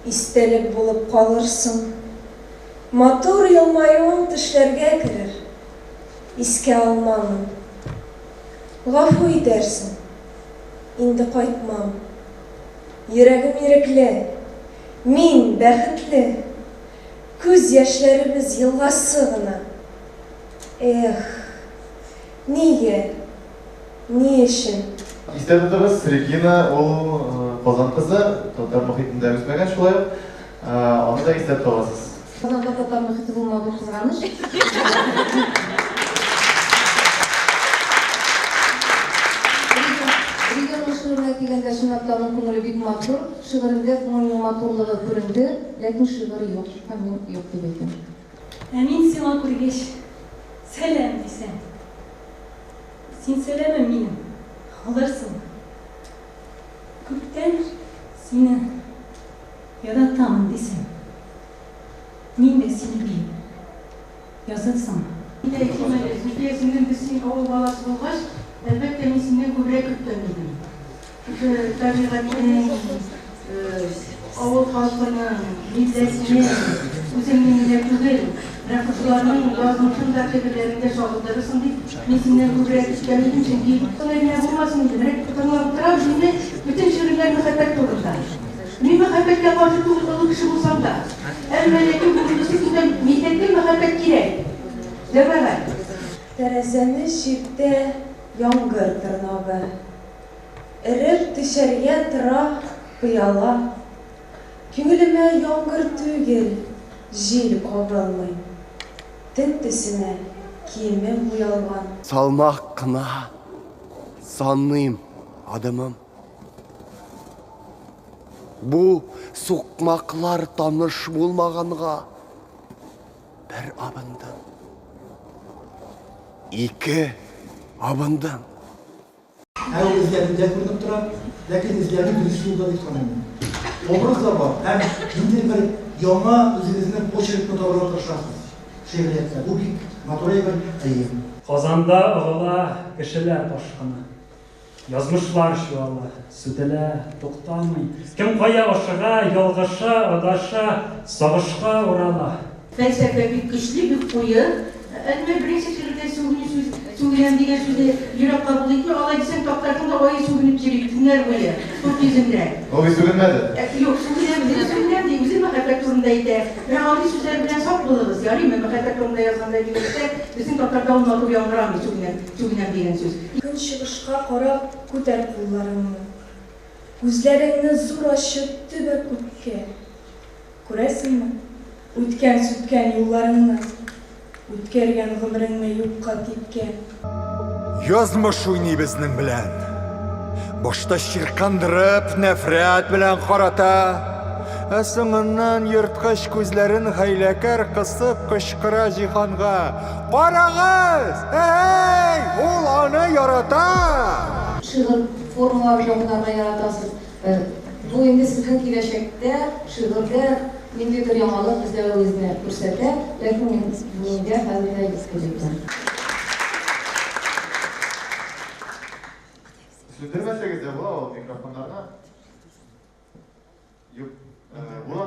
истелек булып калырсың. Матур елмаюың төшләргә керер. Искә алмамын. Гафу итәрсең. Инде кайтмам. Йөрәгем ирекле. Мин бәхетле. Күз яшьләребез елгасы гына. Эх, нигә? Ни өчен? Истә тотыгыз, Регина ул Казан кызы, татар мөхитендә үсмәгән шулай ук. Аны да истә тотасыз. Казанда татар мөхите булмады кызганыч. Регина шигырына килгәндә чынлаптан күңеле бик матур, шигырында күңелнең матурлыгы күренде, ләкин шигырь юк, һәм мин юк дип әйтәм. Мин сиңа күргәч, сәлам дисәм. Син сәламым минем, алырсың. Күптән сине яратамын дисәм. Мин дә сине бик язатсың. Синең син авыл баласы булгач, әлбәттә мин синнән күбрәк көткән идем. Табигатьнең, авыл халкының, милләтенең, үзеңнең дә түгел, рәхмәтләрнең язмышын да тегеләрендә чагылдырырсың дип, мин синнән күбрәк көткән идем, чөнки тыңлайма булмасын дип, тыңлап торам, шуны бүтән шигырьләр мәхәббәт турында. Мин мәхәббәткә каршы түгел олы кеше булсам да, әмма ләкин бүгенге көндә милләткә мәхәббәт кирәк. Җәмәгать. Тәрәзәне чиктә яңгыр тырнагы. Эреп төшәргә тора пыяла. Күңелемә яңгыр түгел, җил кабылмый. Төн төсенә киемем буялган. Салмак кына саныйм адымым. Бу сукмаклар таныш булмаганга бер абындым. Ике абындым. Һәм үзләрендә күренеп тора, ләкин үзләрен дөрес юлда дип саныйм. Образлар бар, һәм инде бер яңа үзегезнең почеркны табарга тырышасыз. Шигъриятта бу бик матур әйбер. Казанда ағыла кешеләр ташкыны. Язмышлар чуала, сүтелә, туктамый. Кем кая ашыга, ялгыша, адаша, сагышка урала. Фәлсәфә бик көчле, бик куе. Әмма беренче шигырьдә сүгенәм дигән сүзне йөрәк кабул итми, алай дисәң тактардан да ай сүгенеп йөри, төннәр буе, күк йөзендә. Ул сүгенмәде. Юк, сүгенәм ди, үзе мәхәббәт турында әйтә. Менә андый сүзләр белән сак булыгыз, ярыймы? Мәхәббәт турында язганда дигәндә, безнең тактарда ул матур яңгырамый сүгенәм дигән сүз. Көн чыгышка карап күтәр кулларыңны. Күзләреңне зур ачып төбә күккә. Күрәсеңме? Үткән юлларыңны, үткәргән гомереңне юкка киткән. Язмыш уйный безнең белән. Башта чиркандырып, нәфрәт белән карата. Соңыннан йырткыч күзләрен хәйләкәр кысып кычкыра җиһанга. Карагыз! Эй! Ул аны ярата! Шигырь формалар ягынарга яратасыз. Бу инде сезнең киләчәктә шигырьдә ниндидер яңалык эзләвегезне күрсәтә, ләкин мин бүгенгә хәзергә җиткердем. Сүндермәсәгез дә була ул микрофоннарны. Юк, була,